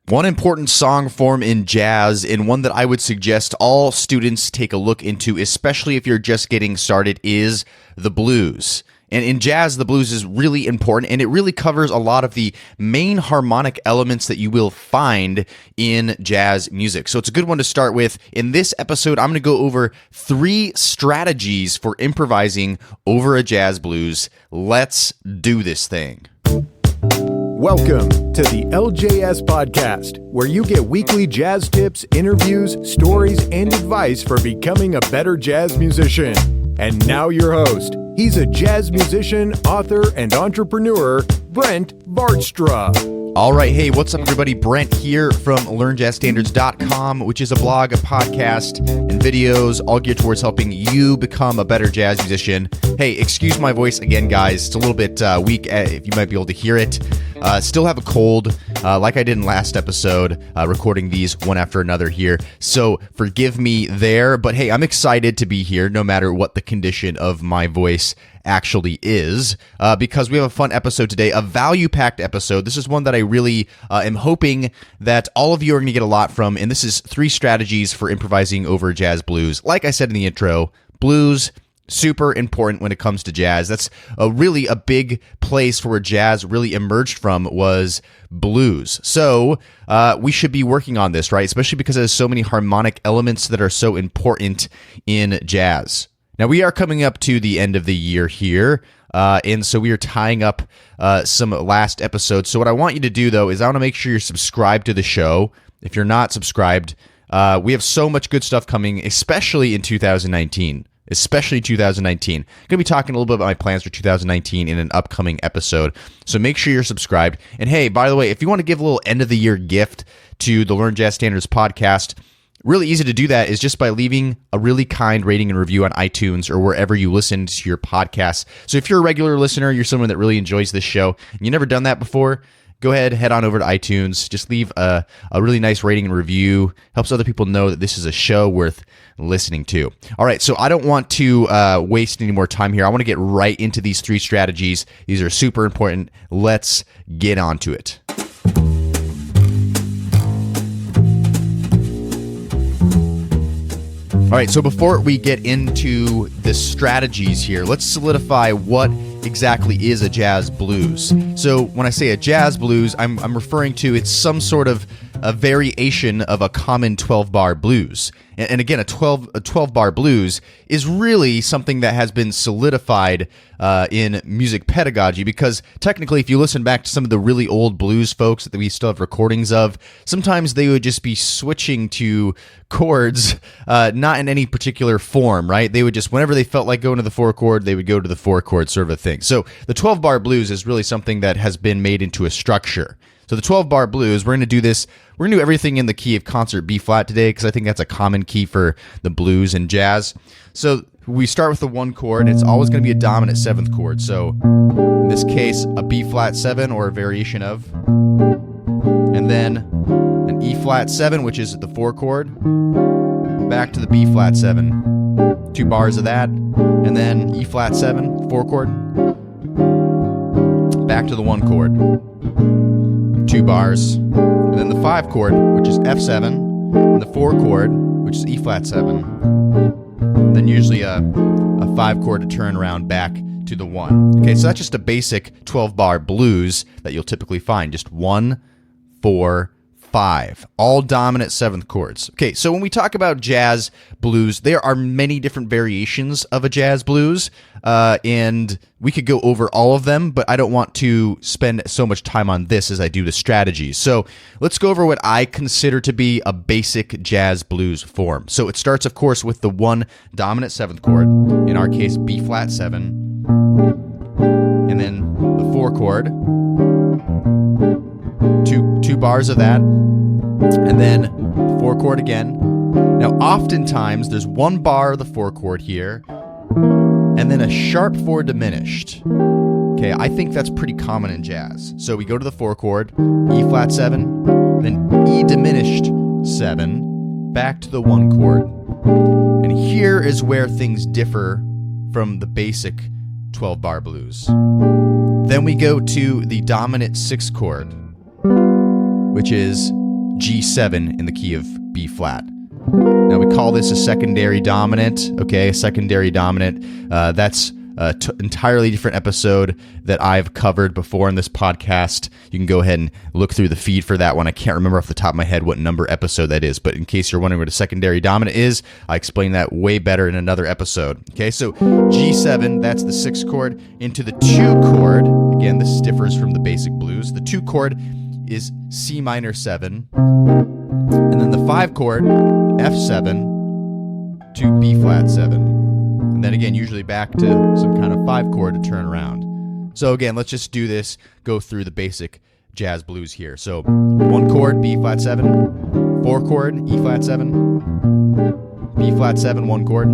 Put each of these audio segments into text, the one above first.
One important song form in jazz, and one that I would suggest all students take a look into, especially if you're just getting started, is the blues. And in jazz, the blues is really important, and it really covers a lot of the main harmonic elements that you will find in jazz music. So it's a good one to start with. In this episode, I'm going to go over 3 strategies for improvising over a jazz blues. Let's do this thing. Welcome to the LJS podcast, where you get weekly jazz tips, interviews, stories, and advice for becoming a better jazz musician. And now your host. He's a jazz musician, author, and entrepreneur, Brent Vaartstra. All right, hey, what's up, everybody? Brent here from LearnJazzStandards.com, which is a blog, a podcast, and videos all geared towards helping you become a better jazz musician. Hey, excuse my voice again, guys. It's a little bit weak, if you might be able to hear it. Still have a cold, like I did in last episode, recording these one after another here. So forgive me there, but hey, I'm excited to be here no matter what the condition of my voice actually is, because we have a fun episode today, a value-packed episode. This is one that I really am hoping that all of you are going to get a lot from, and this is 3 strategies for improvising over jazz blues. Like I said in the intro, blues, super important when it comes to jazz. That's really a big place for where jazz really emerged from, was blues. So we should be working on this, right? Especially because there's so many harmonic elements that are so important in jazz. Now, we are coming up to the end of the year here, and so we are tying up some last episodes. So what I want you to do, though, is I want to make sure you're subscribed to the show. If you're not subscribed, we have so much good stuff coming, especially in 2019. Especially 2019. I'm going to be talking a little bit about my plans for 2019 in an upcoming episode. So make sure you're subscribed. And hey, by the way, if you want to give a little end of the year gift to the Learn Jazz Standards podcast, really easy to do that is just by leaving a really kind rating and review on iTunes or wherever you listen to your podcasts. So if you're a regular listener, you're someone that really enjoys this show, and you've never done that before, go ahead, head on over to iTunes. Just leave a really nice rating and review. Helps other people know that this is a show worth listening to. All right, so I don't want to waste any more time here. I want to get right into these 3 strategies. These are super important. Let's get on to it. All right, so before we get into the strategies here, let's solidify what exactly is a jazz blues. So when I say a jazz blues, I'm referring to, it's some sort of a variation of a common 12-bar blues. And again, a 12-bar blues is really something that has been solidified in music pedagogy, because technically, if you listen back to some of the really old blues folks that we still have recordings of, sometimes they would just be switching to chords, not in any particular form, right? They would just, whenever they felt like going to the 4 chord, they would go to the 4 chord sort of a thing. So the 12-bar blues is really something that has been made into a structure. So the 12-bar blues, we're going to do this. We're going to do everything in the key of concert B flat today, because I think that's a common key for the blues and jazz. So we start with the 1 chord. It's always going to be a dominant 7th chord. So in this case, a B flat 7 or a variation of, and then an E flat 7, which is the 4 chord, back to the B flat 7, 2 bars of that, and then E flat 7, 4 chord, back to the 1 chord, 2 bars, and then the 5 chord, which is F7, and the 4 chord, which is E flat 7, then usually a 5 chord to turn around back to the 1. Okay, so that's just a basic 12-bar blues that you'll typically find, just 1, 4, 5, all dominant 7th chords. Okay, so when we talk about jazz blues, there are many different variations of a jazz blues, and we could go over all of them, but I don't want to spend so much time on this as I do the strategies. So let's go over what I consider to be a basic jazz blues form. So it starts, of course, with the 1 dominant 7th chord, in our case, B flat 7, and then the 4 chord, two bars of that, and then 4 chord again. Now, oftentimes, there's 1 bar of the 4 chord here, and then a sharp 4 diminished. Okay, I think that's pretty common in jazz. So we go to the 4 chord, E flat 7, then E diminished 7, back to the 1 chord. And here is where things differ from the basic 12-bar blues. Then we go to the dominant 6 chord, which is G7 in the key of B flat. Now we call this a secondary dominant, okay? A secondary dominant. That's an entirely different episode that I've covered before in this podcast. You can go ahead and look through the feed for that one. I can't remember off the top of my head what number episode that is, but in case you're wondering what a secondary dominant is, I explain that way better in another episode. Okay, so G7, that's the 6th chord, into the 2 chord. Again, this differs from the basic blues. The 2 chord is C minor 7, and then the 5 chord, F7 to B flat 7. And then again, usually back to some kind of 5 chord to turn around. So again, let's just do this, go through the basic jazz blues here. So 1 chord, B flat 7, 4 chord, E flat 7, B flat 7, 1 chord,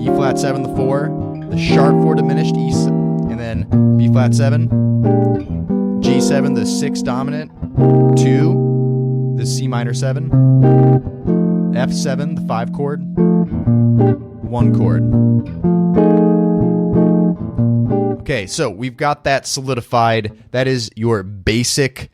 E flat 7, the 4, the sharp 4 diminished, E, and then B flat 7, G7, the 6 dominant, 2, the C minor 7, F7, the 5 chord, 1 chord. Okay, so we've got that solidified. That is your basic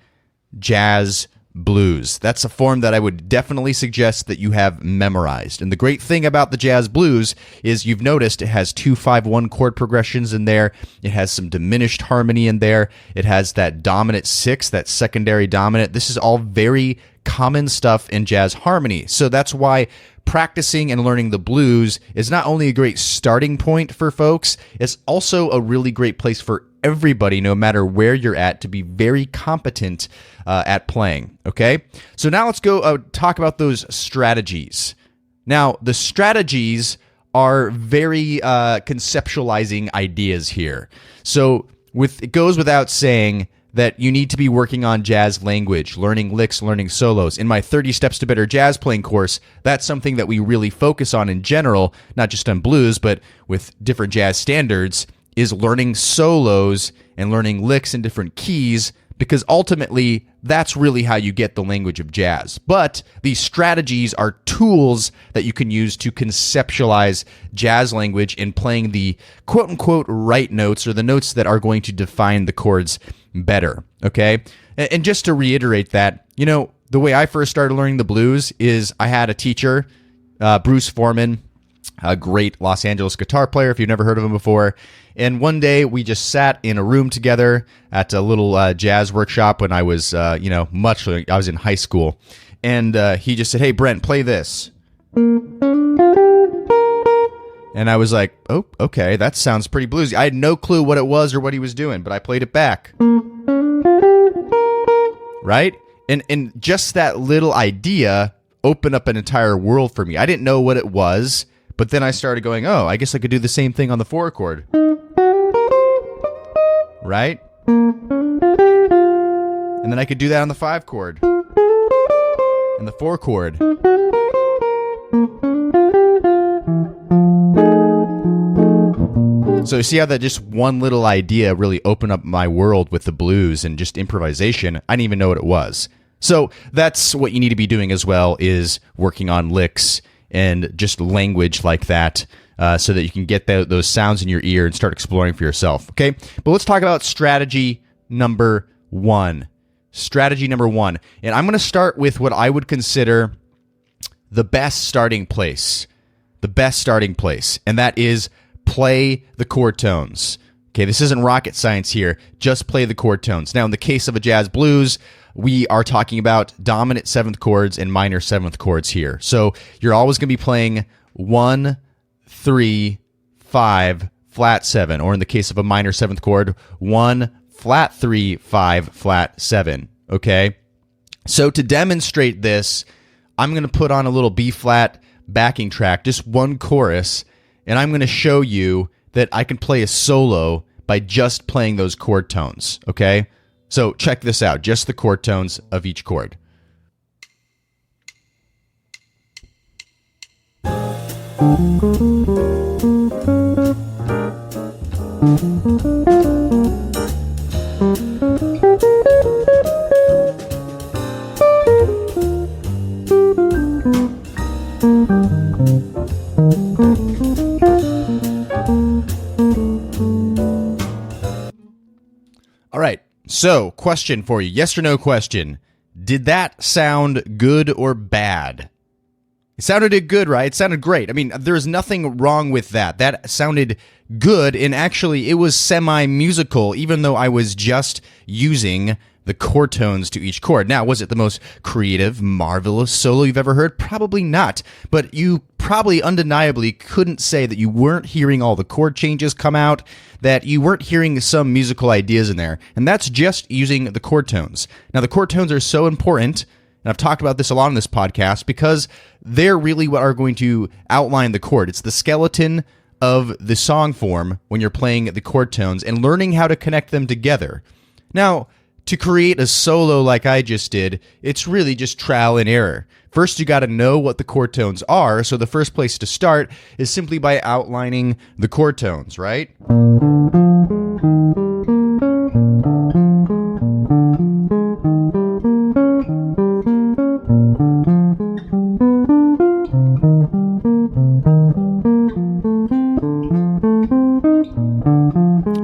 jazz blues. That's a form that I would definitely suggest that you have memorized. And the great thing about the jazz blues is you've noticed it has 2-5-1 chord progressions in there. It has some diminished harmony in there. It has that dominant 6, that secondary dominant. This is all very common stuff in jazz harmony. So that's why practicing and learning the blues is not only a great starting point for folks, it's also a really great place for everybody, no matter where you're at, to be very competent at playing. Okay? So now let's go talk about those strategies. Now, the strategies are very conceptualizing ideas here. So it goes without saying that you need to be working on jazz language, learning licks, learning solos. In my 30 Steps to Better Jazz Playing course, that's something that we really focus on in general, not just on blues, but with different jazz standards, is learning solos and learning licks in different keys, because ultimately, that's really how you get the language of jazz. But these strategies are tools that you can use to conceptualize jazz language in playing the quote-unquote right notes, or the notes that are going to define the chords better, okay? And just to reiterate that, the way I first started learning the blues is I had a teacher, Bruce Foreman, a great Los Angeles guitar player, if you've never heard of him before. And one day we just sat in a room together at a little jazz workshop when I was, I was in high school. And he just said, "Hey, Brent, play this." And I was like, "Oh, okay, that sounds pretty bluesy." I had no clue what it was or what he was doing, but I played it back. Right? And just that little idea opened up an entire world for me. I didn't know what it was, but then I started going, oh, I guess I could do the same thing on the 4 chord. Right? And then I could do that on the 5 chord. And the 4 chord. So you see how that just one little idea really opened up my world with the blues and just improvisation. I didn't even know what it was. So that's what you need to be doing as well, is working on licks and just language like that, so that you can get those sounds in your ear and start exploring for yourself. Okay, but let's talk about strategy number 1. Strategy number 1. And I'm going to start with what I would consider the best starting place. The best starting place. And that is play the chord tones. Okay, this isn't rocket science here. Just play the chord tones. Now, in the case of a jazz blues, we are talking about dominant 7th chords and minor 7th chords here. So you're always going to be playing 1, 3, 5, flat 7. Or in the case of a minor 7th chord, 1, flat 3, 5, flat 7. Okay? So to demonstrate this, I'm going to put on a little B flat backing track, just one chorus, and I'm going to show you that I can play a solo by just playing those chord tones. Okay? So check this out, just the chord tones of each chord. All right. So, question for you. Yes or no question. Did that sound good or bad? It sounded good, right? It sounded great. I mean, there's nothing wrong with that. That sounded good, and actually it was semi-musical, even though I was just using the chord tones to each chord. Now, was it the most creative, marvelous solo you've ever heard? Probably not, but you probably undeniably couldn't say that you weren't hearing all the chord changes come out, that you weren't hearing some musical ideas in there, and that's just using the chord tones. Now, the chord tones are so important, and I've talked about this a lot on this podcast, because they're really what are going to outline the chord. It's the skeleton of the song form when you're playing the chord tones and learning how to connect them together. Now, to create a solo like I just did, it's really just trial and error. First, you got to know what the chord tones are, so the first place to start is simply by outlining the chord tones, right?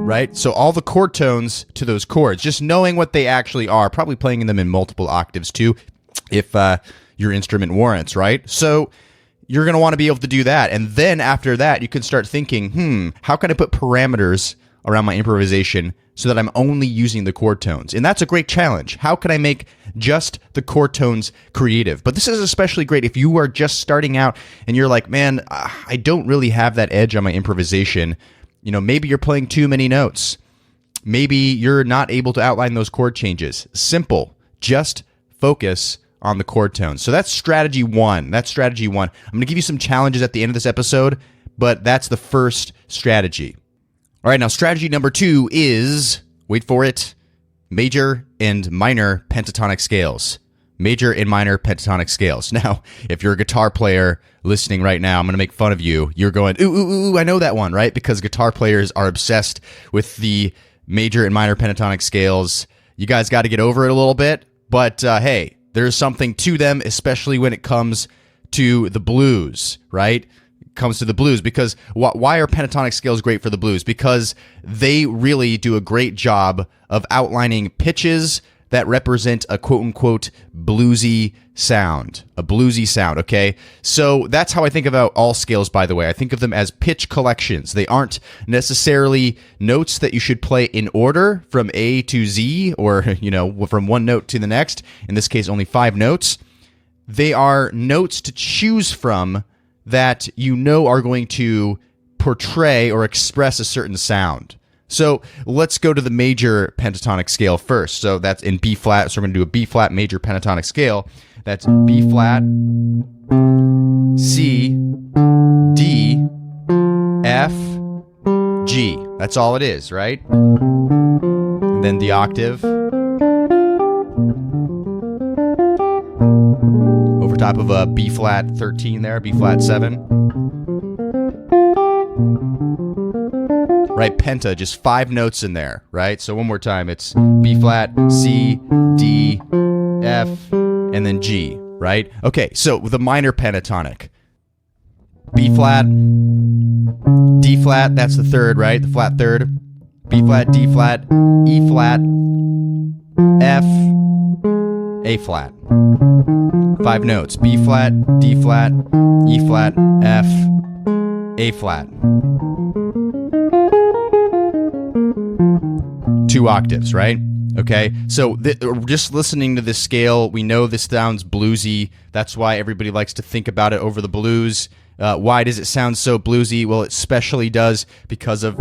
Right? So all the chord tones to those chords, just knowing what they actually are, probably playing them in multiple octaves too, if your instrument warrants, right? So you're going to want to be able to do that. And then after that, you can start thinking, how can I put parameters around my improvisation so that I'm only using the chord tones? And that's a great challenge. How can I make just the chord tones creative? But this is especially great if you are just starting out and you're like, man, I don't really have that edge on my improvisation. You know, maybe you're playing too many notes. Maybe you're not able to outline those chord changes. Simple. Just focus on the chord tones. So that's strategy one. I'm going to give you some challenges at the end of this episode, but that's the first strategy. All right, now strategy number 2 is, wait for it, major and minor pentatonic scales. Major and minor pentatonic scales. Now, if you're a guitar player listening right now, I'm going to make fun of you. You're going, ooh, I know that one, right? Because guitar players are obsessed with the major and minor pentatonic scales. You guys got to get over it a little bit, but hey, there's something to them, especially when it comes to the blues, right? It comes to the blues, because why are pentatonic scales great for the blues? Because they really do a great job of outlining pitches that represent a quote-unquote bluesy sound, okay? So that's how I think about all scales, by the way. I think of them as pitch collections. They aren't necessarily notes that you should play in order from A to Z, or, from one note to the next. In this case, only 5 notes. They are notes to choose from that are going to portray or express a certain sound. So let's go to the major pentatonic scale first. So that's in B flat. So we're going to do a B flat major pentatonic scale. That's B flat, C, D, F, G. That's all it is, right? And then the octave. Over top of a B flat 13 there, B flat 7. Right, penta, just 5 notes in there, right? So one more time, it's B flat, C, D, F, and then G, right? Okay, so with a minor pentatonic, B flat, D flat, that's the third, right? The flat third. B flat, D flat, E flat, F, A flat. 5 notes, B flat, D flat, E flat, F, A flat. 2 octaves, right? Okay, so just listening to this scale, we know this sounds bluesy. That's why everybody likes to think about it over the blues. Why does it sound so bluesy? Well, it especially does because of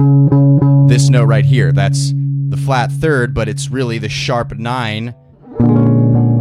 this note right here. That's the flat third, but it's really the sharp 9.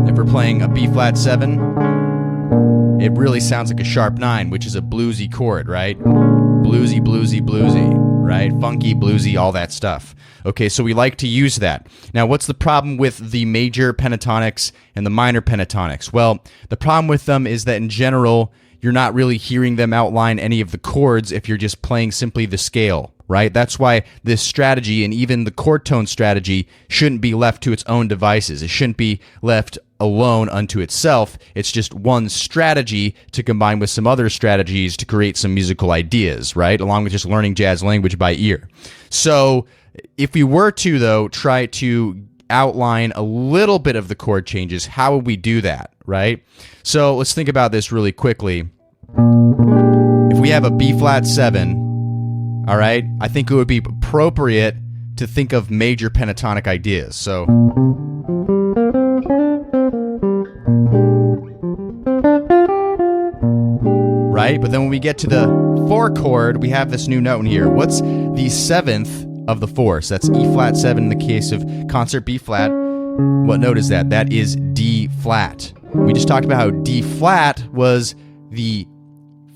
If we're playing a B flat 7, it really sounds like a sharp 9, which is a bluesy chord, right? Bluesy, bluesy, bluesy, right? Funky, bluesy, all that stuff. Okay, so we like to use that. Now, what's the problem with the major pentatonics and the minor pentatonics? Well, the problem with them is that in general, you're not really hearing them outline any of the chords if you're just playing simply the scale, right? That's why this strategy and even the chord tone strategy shouldn't be left to its own devices. It shouldn't be left alone unto itself. It's just one strategy to combine with some other strategies to create some musical ideas, right? Along with just learning jazz language by ear. So if we were to, though, try to outline a little bit of the chord changes, how would we do that, right? So let's think about this really quickly. If we have a B flat 7, all right, I think it would be appropriate to think of major pentatonic ideas. So right, but then when we get to the 4 chord, we have this new note in here. What's the 7th of the 4? So that's E flat 7 in the case of concert B flat. What note is that? That is D flat. We just talked about how D flat was the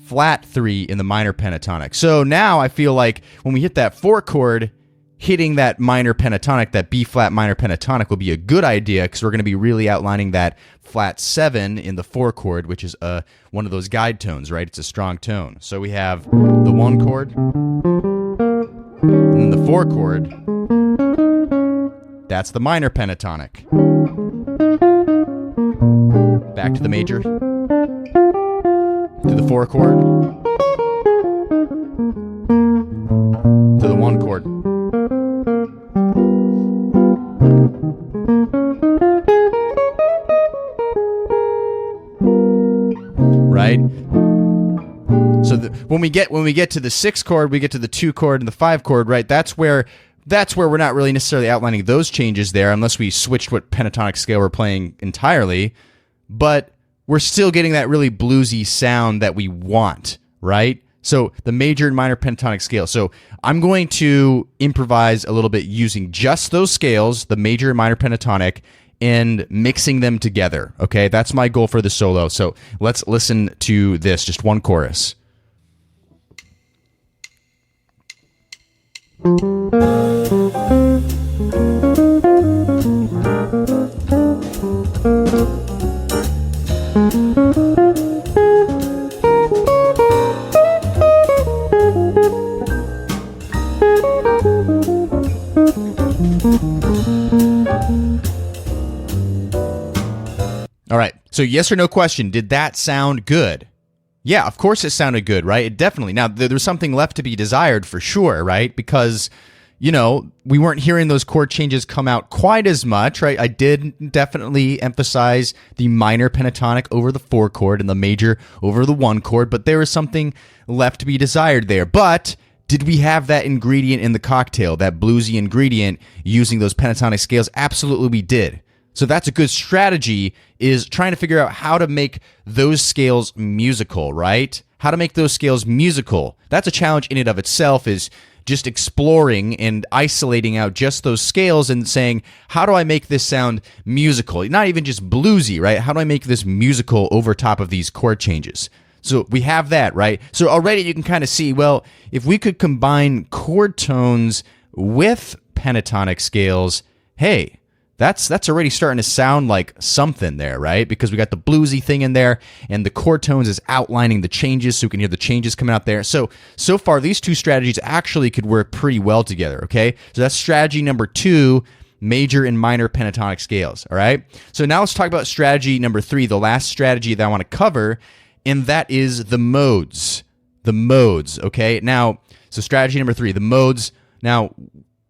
flat 3 in the minor pentatonic. So now I feel like when we hit that 4 chord, hitting that minor pentatonic, that B flat minor pentatonic, will be a good idea because we're going to be really outlining that flat 7 in the 4 chord, which is one of those guide tones, right? It's a strong tone. So we have the 1 chord, and then the 4 chord. That's the minor pentatonic. Back to the major, to the 4 chord, to the 1 chord. Right? So when we get to the 6 chord, we get to the 2 chord and the 5 chord, right? That's where we're not really necessarily outlining those changes there, unless we switched what pentatonic scale we're playing entirely. But we're still getting that really bluesy sound that we want, right? So the major and minor pentatonic scale. So I'm going to improvise a little bit using just those scales, the major and minor pentatonic, and mixing them together, okay? That's my goal for the solo. So let's listen to this, just one chorus. All right, so yes or no question, did that sound good? Yeah, of course it sounded good, right? It definitely. Now, there's something left to be desired for sure, right? Because, you know, we weren't hearing those chord changes come out quite as much, right? I did definitely emphasize the minor pentatonic over the 4 chord and the major over the 1 chord, but there was something left to be desired there. But did we have that ingredient in the cocktail, that bluesy ingredient using those pentatonic scales? Absolutely we did. So that's a good strategy, is trying to figure out how to make those scales musical, right? How to make those scales musical. That's a challenge in and of itself, is just exploring and isolating out just those scales and saying, how do I make this sound musical? Not even just bluesy, right? How do I make this musical over top of these chord changes? So we have that, right? So already you can kind of see, well, if we could combine chord tones with pentatonic scales, hey, that's already starting to sound like something there, right? Because we got the bluesy thing in there, and the chord tones is outlining the changes, so we can hear the changes coming out there. So far, these two strategies actually could work pretty well together, okay? So that's strategy number 2, major and minor pentatonic scales, all right? So now let's talk about strategy number 3, the last strategy that I want to cover, and that is the modes. The modes, okay? Now, so strategy number 3, the modes. Now,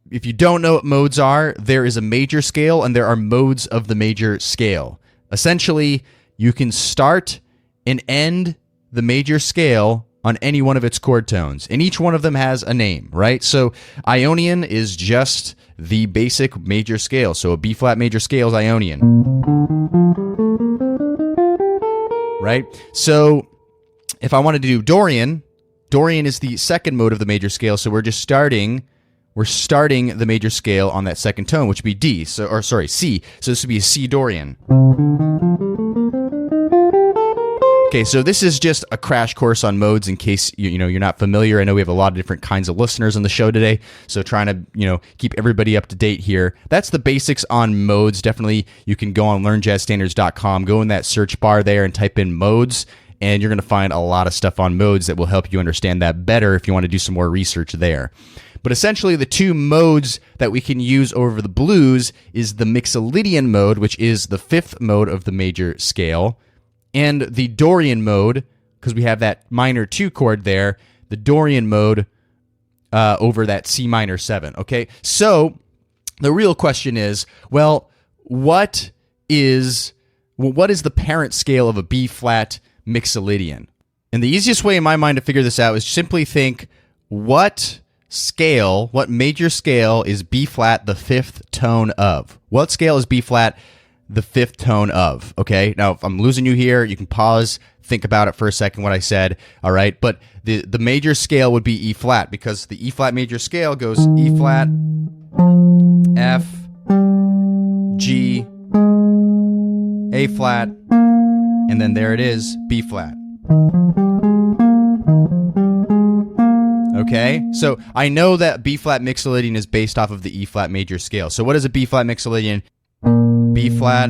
if you don't know what modes are, there is a major scale and there are modes of the major scale. Essentially, you can start and end the major scale on any one of its chord tones, and each one of them has a name, right? So Ionian is just the basic major scale. So a B flat major scale is Ionian, right? So if I wanted to do Dorian, Dorian is the second mode of the major scale. So we're starting the major scale on that second tone, which would be D, C. So this would be a C Dorian. Okay, so this is just a crash course on modes in case you're not familiar. I know we have a lot of different kinds of listeners on the show today, so trying to keep everybody up to date here. That's the basics on modes. Definitely, you can go on LearnJazzStandards.com, go in that search bar there and type in modes, and you're going to find a lot of stuff on modes that will help you understand that better if you want to do some more research there. But essentially, the two modes that we can use over the blues is the Mixolydian mode, which is the 5th mode of the major scale, and the Dorian mode, because we have that minor 2 chord there, the Dorian mode over that C minor 7, okay? So the real question is, well, what is the parent scale of a B flat mixolydian? And the easiest way in my mind to figure this out is simply think, what major scale is B flat the fifth tone of? What scale is B flat the fifth tone of? Okay, now if I'm losing you here, you can pause, think about it for a second what I said, all right? But the major scale would be E flat, because the E flat major scale goes E flat, F, G, A flat, and then there it is, B flat. Okay, so I know that B flat mixolydian is based off of the E flat major scale. So what is a B flat mixolydian? B flat,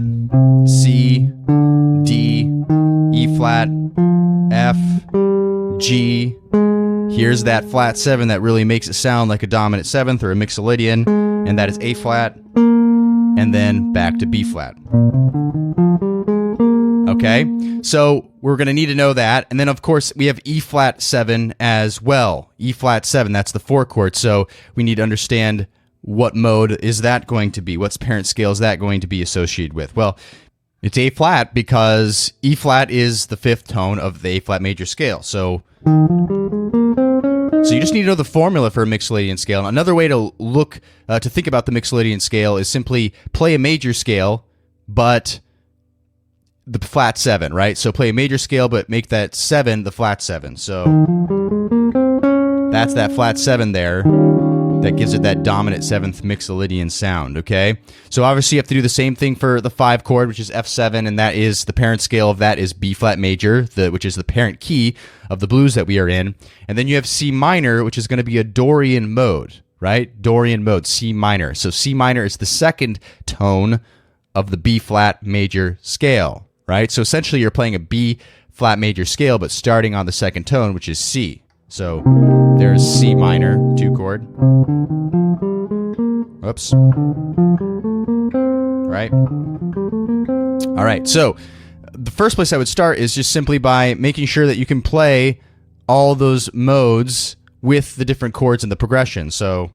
C, D, E flat, F, G. Here's that flat 7 that really makes it sound like a dominant seventh or a mixolydian, and that is A flat, and then back to B flat. Okay, so we're going to need to know that. And then, of course, we have E flat 7 as well. E flat 7, that's the 4 chord. So we need to understand what mode is that going to be? What's parent scale is that going to be associated with? Well, it's A flat because E flat is the fifth tone of the A flat major scale. So you just need to know the formula for a mixolydian scale. And another way to look to think about the mixolydian scale is simply play a major scale, but the flat 7, right? So play a major scale, but make that 7 the flat 7. So that's that flat 7 there that gives it that dominant seventh mixolydian sound, okay? So obviously you have to do the same thing for the 5 chord, which is F7, and that is the parent scale of that is B flat major, which is the parent key of the blues that we are in. And then you have C minor, which is going to be a Dorian mode, right? Dorian mode, C minor. So C minor is the second tone of the B flat major scale, right? So essentially you're playing a B flat major scale, but starting on the second tone, which is C. So there's C minor, 2 chord. Oops. Right? All right, so the first place I would start is just simply by making sure that you can play all those modes with the different chords and the progression. So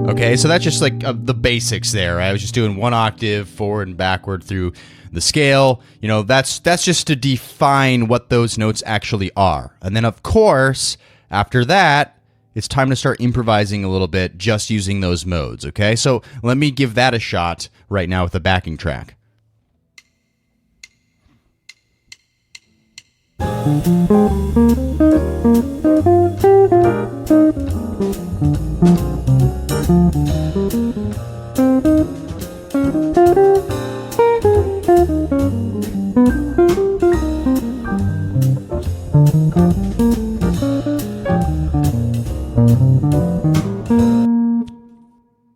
okay, so that's just like the basics there. Right? I was just doing 1 octave forward and backward through the scale. You know, that's just to define what those notes actually are. And then, of course, after that, it's time to start improvising a little bit just using those modes, okay? So let me give that a shot right now with a backing track.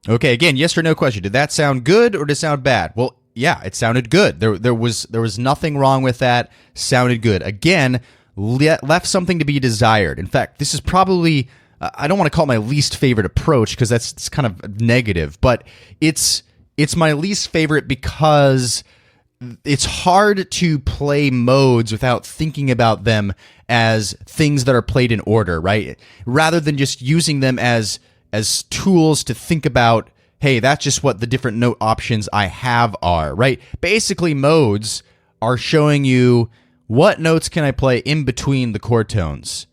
Okay, again, yes or no question. Did that sound good or did it sound bad? Well, yeah, it sounded good. There was nothing wrong with that. Sounded good. Again, left something to be desired. In fact, this is probably I don't want to call it my least favorite approach because it's kind of negative, but it's my least favorite because it's hard to play modes without thinking about them as things that are played in order, right? Rather than just using them as tools to think about, hey, that's just what the different note options I have are, right? Basically, modes are showing you what notes can I play in between the chord tones,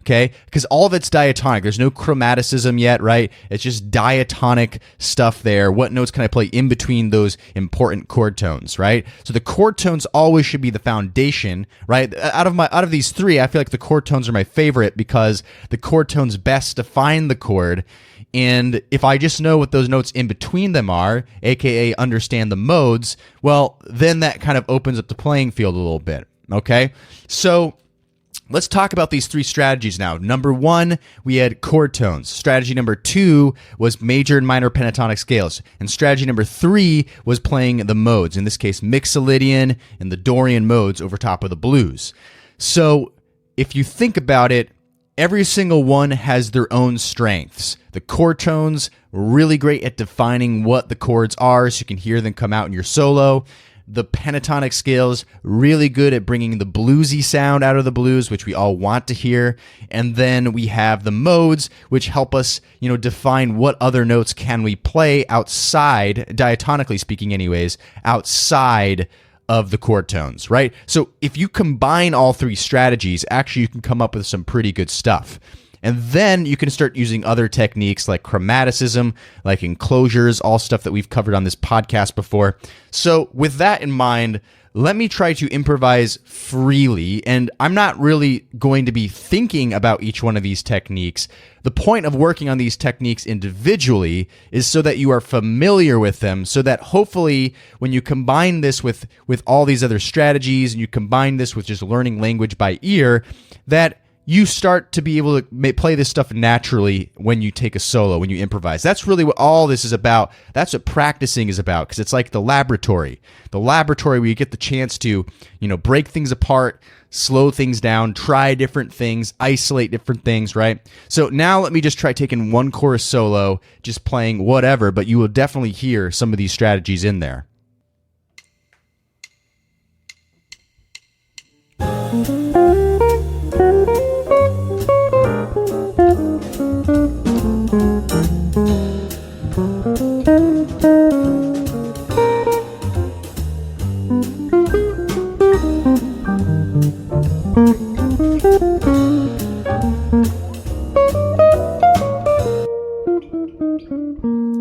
okay? Because all of it's diatonic. There's no chromaticism yet, right? It's just diatonic stuff there. What notes can I play in between those important chord tones, right? So the chord tones always should be the foundation, right? Out of these three, I feel like the chord tones are my favorite because the chord tones best define the chord. And if I just know what those notes in between them are, aka understand the modes, well, then that kind of opens up the playing field a little bit, okay? So Let's talk about these three strategies now. Number one, we had chord tones. Strategy number two was major and minor pentatonic scales. And strategy number three was playing the modes, in this case, Mixolydian and the Dorian modes over top of the blues. So if you think about it, every single one has their own strengths. The chord tones, really great at defining what the chords are so you can hear them come out in your solo. The pentatonic scales, really good at bringing the bluesy sound out of the blues, which we all want to hear. And then we have the modes, which help us, define what other notes can we play outside, diatonically speaking anyways, outside of the chord tones, right? So if you combine all three strategies, actually you can come up with some pretty good stuff. And then you can start using other techniques like chromaticism, like enclosures, all stuff that we've covered on this podcast before. So with that in mind, let me try to improvise freely. And I'm not really going to be thinking about each one of these techniques. The point of working on these techniques individually is so that you are familiar with them, so that hopefully when you combine this with all these other strategies and you combine this with just learning language by ear, that you start to be able to play this stuff naturally when you take a solo, when you improvise. That's really what all this is about. That's what practicing is about, because it's like the laboratory. The laboratory where you get the chance to, break things apart, slow things down, try different things, isolate different things, right? So now let me just try taking one chorus solo, just playing whatever, but you will definitely hear some of these strategies in there.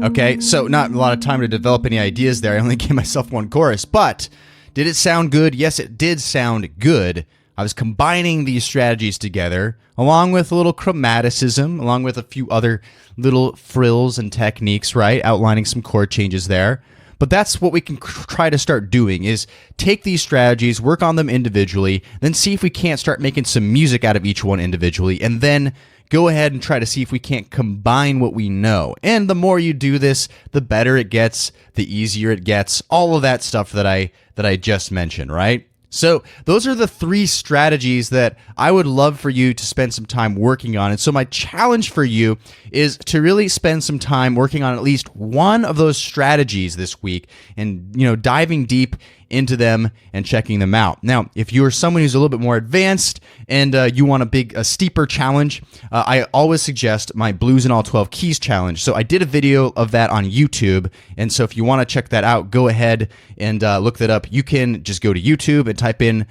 Okay, so not a lot of time to develop any ideas there. I only gave myself one chorus, but did it sound good? Yes, it did sound good. I was combining these strategies together, along with a little chromaticism, along with a few other little frills and techniques, right? Outlining some chord changes there. But that's what we can try to start doing, is take these strategies, work on them individually, then see if we can't start making some music out of each one individually, and then go ahead and try to see if we can't combine what we know. And the more you do this, the better it gets, the easier it gets, all of that stuff that I just mentioned, right? So those are the three strategies that I would love for you to spend some time working on. And so my challenge for you is to really spend some time working on at least one of those strategies this week and, diving deep into them and checking them out. Now, if you're someone who's a little bit more advanced and you want a steeper challenge, I always suggest my Blues in All 12 Keys challenge. So I did a video of that on YouTube, and so if you want to check that out, go ahead and look that up. You can just go to YouTube and type in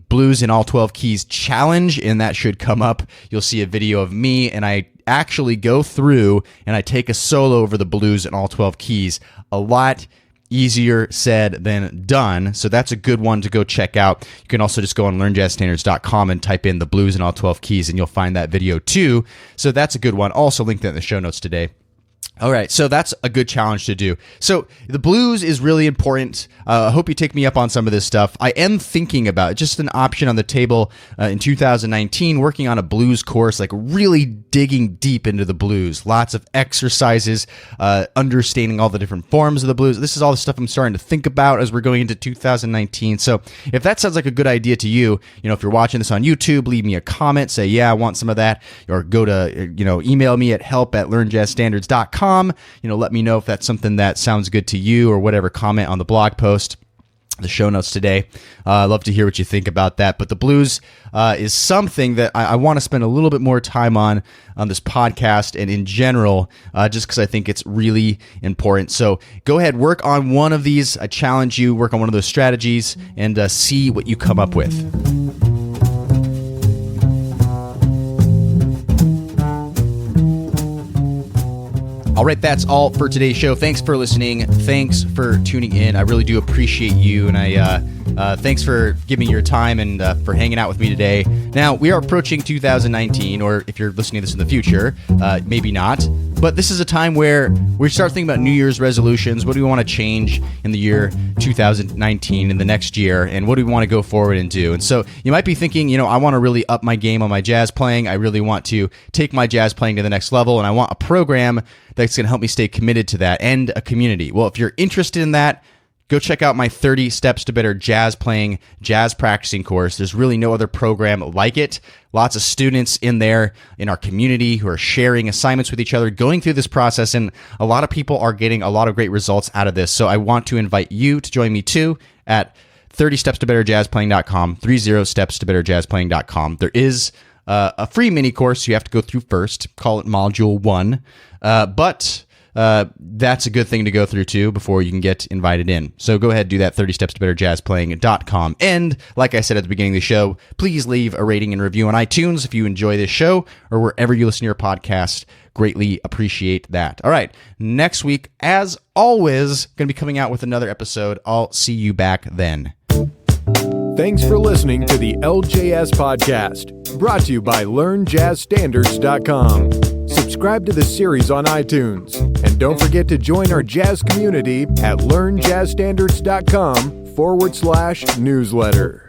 Blues in All 12 Keys challenge, and that should come up. You'll see a video of me, and I actually go through and I take a solo over the blues in all 12 keys. A lot easier said than done, so that's a good one to go check out. You can also just go on learnjazzstandards.com and type in the blues in all 12 keys, and you'll find that video too. So that's a good one. Also linked in the show notes today. All right, so that's a good challenge to do. So the blues is really important. I hope you take me up on some of this stuff. I am thinking about just an option on the table in 2019, working on a blues course, like really digging deep into the blues. Lots of exercises, understanding all the different forms of the blues. This is all the stuff I'm starting to think about as we're going into 2019. So if that sounds like a good idea to you, if you're watching this on YouTube, leave me a comment, say, yeah, I want some of that, or go to, email me at help@learnjazzstandards.com. Let me know if that's something that sounds good to you, or whatever. Comment on the blog post, the show notes today. I'd love to hear what you think about that. But the blues is something that I want to spend a little bit more time on this podcast and in general, just because I think it's really important. So go ahead, work on one of these. I challenge you, work on one of those strategies and see what you come up with. All right, that's all for today's show. Thanks for listening. Thanks for tuning in. I really do appreciate you, and I thanks for giving me your time and for hanging out with me today. Now, we are approaching 2019, or if you're listening to this in the future, maybe not. But this is a time where we start thinking about New Year's resolutions. What do we want to change in the year 2019, in the next year, and what do we want to go forward and do? And so you might be thinking, I want to really up my game on my jazz playing. I really want to take my jazz playing to the next level, and I want a program that's going to help me stay committed to that, and a community. Well, if you're interested in that, go check out my 30 Steps to Better Jazz Playing, Jazz Practicing course. There's really no other program like it. Lots of students in there in our community who are sharing assignments with each other, going through this process, and a lot of people are getting a lot of great results out of this. So I want to invite you to join me too at 30stepstobetterjazzplaying.com, 30stepstobetterjazzplaying.com. There is a free mini course you have to go through first. Call it Module 1. But that's a good thing to go through too before you can get invited in. So go ahead, do that, 30stepstobetterjazzplaying.com. And like I said at the beginning of the show, please leave a rating and review on iTunes if you enjoy this show or wherever you listen to your podcast. Greatly appreciate that. All right, next week, as always, going to be coming out with another episode. I'll see you back then. Thanks for listening to the LJS podcast, brought to you by LearnJazzStandards.com. Subscribe to the series on iTunes, and don't forget to join our jazz community at LearnJazzStandards.com/newsletter.